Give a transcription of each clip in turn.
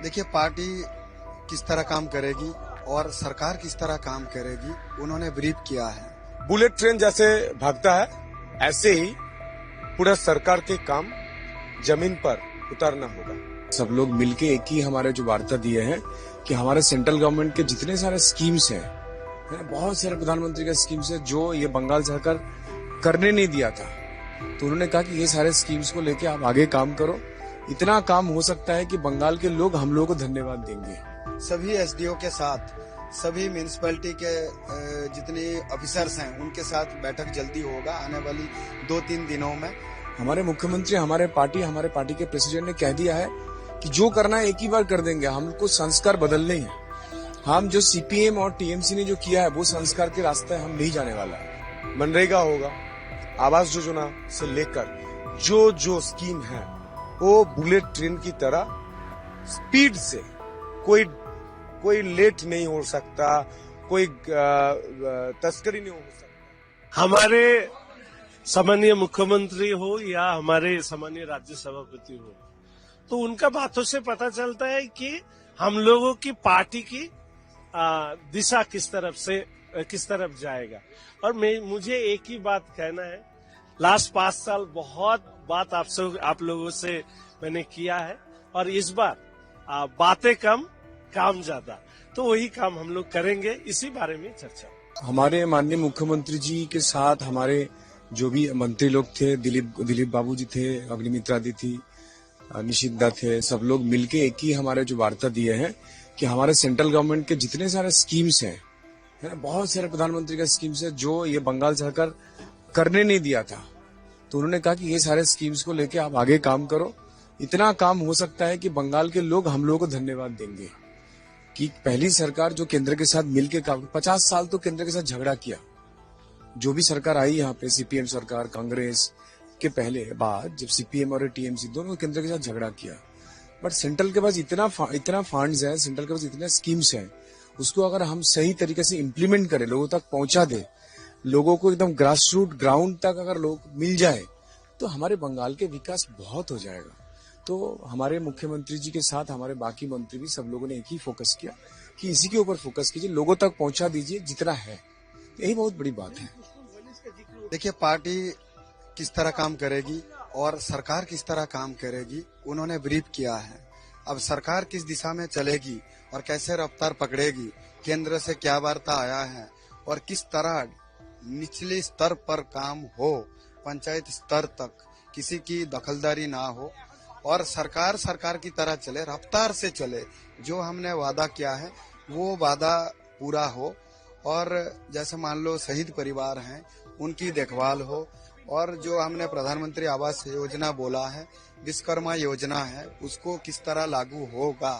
देखिए, पार्टी किस तरह काम करेगी और सरकार किस तरह काम करेगी, उन्होंने ब्रीफ किया है। बुलेट ट्रेन जैसे भागता है, ऐसे ही पूरा सरकार के काम जमीन पर उतारना होगा। सब लोग मिलके एक ही हमारे जो वार्ता दिए हैं कि हमारे सेंट्रल गवर्नमेंट के जितने सारे स्कीम्स हैं, बहुत सारे प्रधानमंत्री के स्कीम्स है जो ये बंगाल सरकार करने नहीं दिया था, तो उन्होंने कहा कि ये सारे स्कीम्स को लेके आप आगे काम करो। इतना काम हो सकता है कि बंगाल के लोग हम लोगों को धन्यवाद देंगे। सभी एसडीओ के साथ, सभी म्यूनिसिपैलिटी के जितने ऑफिसर्स हैं उनके साथ बैठक जल्दी होगा आने वाली 2-3 दिनों में। हमारे मुख्यमंत्री, हमारे पार्टी के प्रेसिडेंट ने कह दिया है कि जो करना है एक ही बार कर देंगे, हमको संस्कार बदलने हैं। हम जो सीपीएम और टीएमसी ने जो किया है वो संस्कार के रास्ते हम नहीं जाने वाला है। मनरेगा होगा, आवास योजना से लेकर जो स्कीम है वो बुलेट ट्रेन की तरह स्पीड से, कोई लेट नहीं हो सकता, कोई तस्करी नहीं हो सकता। हमारे सामान्य मुख्यमंत्री हो या हमारे सामान्य राज्य सभापति हो, तो उनका बातों से पता चलता है कि हम लोगों की पार्टी की दिशा किस तरफ जाएगा। और मुझे एक ही बात कहना है, लास्ट 5 साल बहुत बात आप लोगों से मैंने किया है, और इस बार बातें कम काम ज्यादा, तो वही काम हम लोग करेंगे। इसी बारे में चर्चा। हमारे माननीय मुख्यमंत्री जी के साथ हमारे जो भी मंत्री लोग थे, दिलीप बाबू जी थे, अग्निमित्रा दी थी, निशिदा थे, सब लोग मिलके एक ही हमारे जो वार्ता दिए हैं कि हमारे सेंट्रल गवर्नमेंट के जितने सारे स्कीम्स हैं, बहुत सारे प्रधानमंत्री के स्कीम्स है जो ये बंगाल सरकार करने नहीं दिया था, तो उन्होंने कहा कि ये सारे स्कीम्स को लेके आप आगे काम करो। इतना काम हो सकता है कि बंगाल के लोग हम लोगों को धन्यवाद देंगे कि पहली सरकार जो केंद्र के साथ मिलके 50 साल तो केंद्र के साथ झगड़ा किया। जो भी सरकार आई यहाँ पे, सीपीएम सरकार, कांग्रेस के पहले बाद जब सीपीएम और टीएमसी दोनों केंद्र के साथ झगड़ा किया, बट सेंट्रल के पास इतना फंड्स है, सेंट्रल के पास इतने स्कीम्स हैं, उसको अगर हम सही तरीके से इम्प्लीमेंट करें, लोगों तक पहुंचा दे, लोगों को एकदम ग्रास रूट ग्राउंड तक अगर लोग मिल जाए, तो हमारे बंगाल के विकास बहुत हो जाएगा। तो हमारे मुख्यमंत्री जी के साथ हमारे बाकी मंत्री भी, सब लोगों ने एक ही फोकस किया कि इसी के ऊपर फोकस कीजिए, लोगों तक पहुंचा दीजिए जितना है। यही बहुत बड़ी बात है। देखिए, पार्टी किस तरह काम करेगी और सरकार किस तरह काम करेगी, उन्होंने ब्रीफ किया है। अब सरकार किस दिशा में चलेगी और कैसे रफ्तार पकड़ेगी, केंद्र से क्या वार्ता आया है और किस तरह निचले स्तर पर काम हो, पंचायत स्तर तक किसी की दखलदारी ना हो और सरकार की तरह चले, रफ्तार से चले। जो हमने वादा किया है वो वादा पूरा हो, और जैसे मान लो शहीद परिवार हैं उनकी देखभाल हो, और जो हमने प्रधानमंत्री आवास योजना बोला है, विश्वकर्मा योजना है, उसको किस तरह लागू होगा,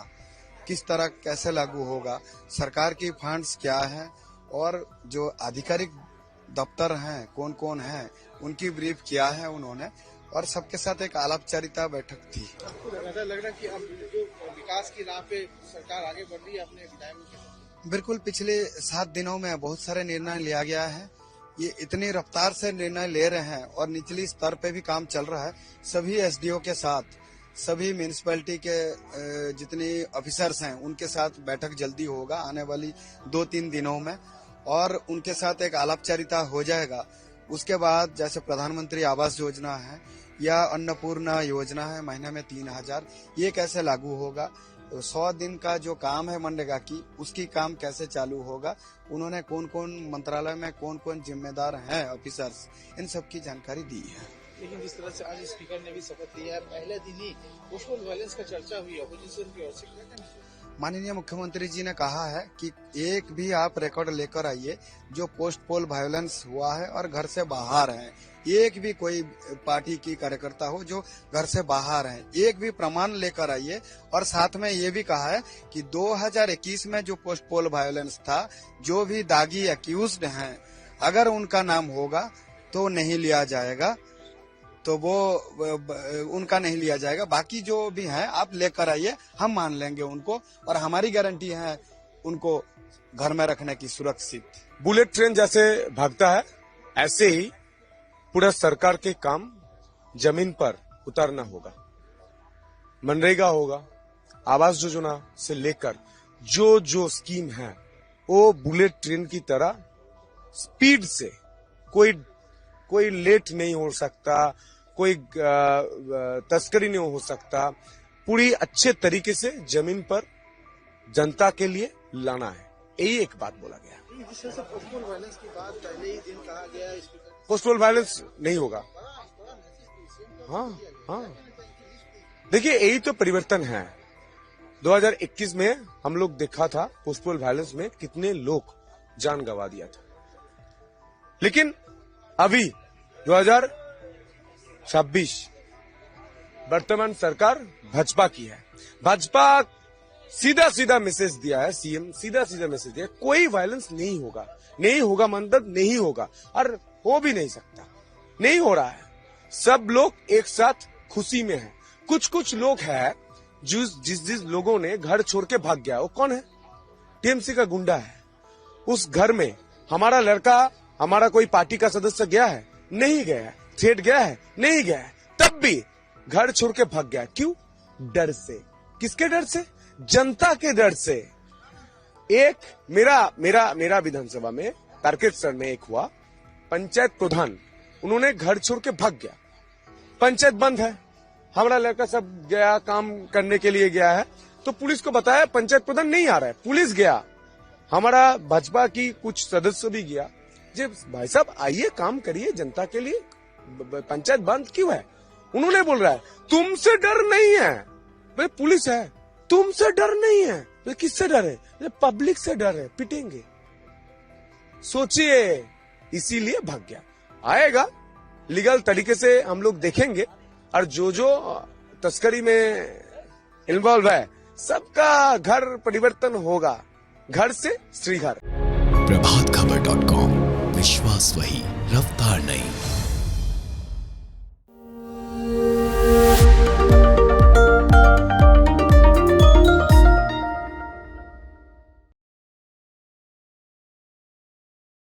किस तरह कैसे लागू होगा, सरकार की फंड्स क्या है, और जो आधिकारिक दफ्तर हैं कौन कौन हैं उनकी ब्रीफ किया है उन्होंने, और सबके साथ एक आलापचारिता बैठक थी। ऐसा लग रहा है कि अब जो विकास की राह पे सरकार आगे बढ़ रही है अपने विधायकों के साथ। बिल्कुल, पिछले 7 दिनों में बहुत सारे निर्णय लिया गया है। ये इतनी रफ्तार से निर्णय ले रहे हैं और निचली स्तर पे भी काम चल रहा है। सभी एसडीओ के साथ, सभी म्यूनिसिपैलिटी के जितने ऑफिसर्स हैं उनके साथ बैठक जल्दी होगा आने वाली 2-3 दिनों में, और उनके साथ एक आलापचारिता हो जाएगा। उसके बाद जैसे प्रधानमंत्री आवास योजना है या अन्नपूर्णा योजना है, महीने में 3000, ये कैसे लागू होगा, 100 दिन का जो काम है मनरेगा की, उसकी काम कैसे चालू होगा, उन्होंने कौन कौन मंत्रालय में कौन कौन जिम्मेदार हैं ऑफिसर्स, इन सब की जानकारी दी है। लेकिन जिस तरह से आज स्पीकर ने भी शपथ लिया है, पहले दिन ही पोस्टल वायलेंस का चर्चा हुई अपोजिशन की ओर से, क्या कहना चाहिए? माननीय मुख्यमंत्री जी ने कहा है कि एक भी आप रिकॉर्ड लेकर आइए जो पोस्ट पोल वायलेंस हुआ है और घर से बाहर है, एक भी कोई पार्टी की कार्यकर्ता हो जो घर से बाहर है, एक भी प्रमाण लेकर आइए। और साथ में ये भी कहा है कि 2021 में जो पोस्ट पोल वायलेंस था, जो भी दागी एक्यूज्ड हैं, अगर उनका नाम होगा तो नहीं लिया जाएगा, तो वो उनका नहीं लिया जाएगा। बाकी जो भी हैं आप लेकर आइए, हम मान लेंगे उनको, और हमारी गारंटी है उनको घर में रखने की सुरक्षित। बुलेट ट्रेन जैसे भागता है, ऐसे ही पूरा सरकार के काम जमीन पर उतारना होगा। मनरेगा होगा, आवास योजना से लेकर जो जो स्कीम है वो बुलेट ट्रेन की तरह स्पीड से, कोई लेट नहीं हो सकता, कोई तस्करी नहीं हो सकता, पूरी अच्छे तरीके से जमीन पर जनता के लिए लाना है, यही एक बात बोला गया। पोस्टल वायलेंस की बात पहले ही दिन कहा गया, पोस्टल वायलेंस नहीं होगा। हाँ, देखिए यही तो परिवर्तन है। 2021 में हम लोग देखा था पोस्टल वायलेंस में कितने लोग जान गंवा दिया था, लेकिन अभी 2026 वर्तमान सरकार भाजपा की है। भाजपा सीधा मैसेज दिया है, सीएम सीधा मैसेज दिया, कोई वायलेंस नहीं होगा मतलब नहीं होगा, और हो भी नहीं सकता, नहीं हो रहा है। सब लोग एक साथ खुशी में हैं। कुछ लोग हैं जिस लोगों ने घर छोड़ के भाग गया, वो कौन है? टीएमसी का गुंडा है। उस घर में हमारा लड़का, हमारा कोई पार्टी का सदस्य गया है? नहीं गया है। थ्रेट गया है? नहीं गया है। तब भी घर छोड़ के भाग गया, क्यों? डर से। किसके डर से? जनता के डर से। एक मेरा विधानसभा में तारकेश्वर में एक हुआ, पंचायत प्रधान, उन्होंने घर छोड़ के भाग गया, पंचायत बंद है, हमारा लड़का सब गया, काम करने के लिए गया है, तो पुलिस को बताया पंचायत प्रधान नहीं आ रहा है, पुलिस गया, हमारा भाजपा की कुछ सदस्य भी गया, जी भाई साहब आइए काम करिए जनता के लिए, पंचायत बंद क्यों है? उन्होंने बोल रहा है तुमसे डर नहीं है, भाई पुलिस है, तुमसे डर नहीं है, भाई किससे डर है? पब्लिक से डर है, पिटेंगे। सोचिए, इसीलिए भाग गया। आएगा लीगल तरीके से, हम लोग देखेंगे, और जो तस्करी में इन्वॉल्व है सबका घर परिवर्तन होगा, घर से श्रीघर। प्रभातखबर.com, विश्वास वही, रफ्तार नहीं।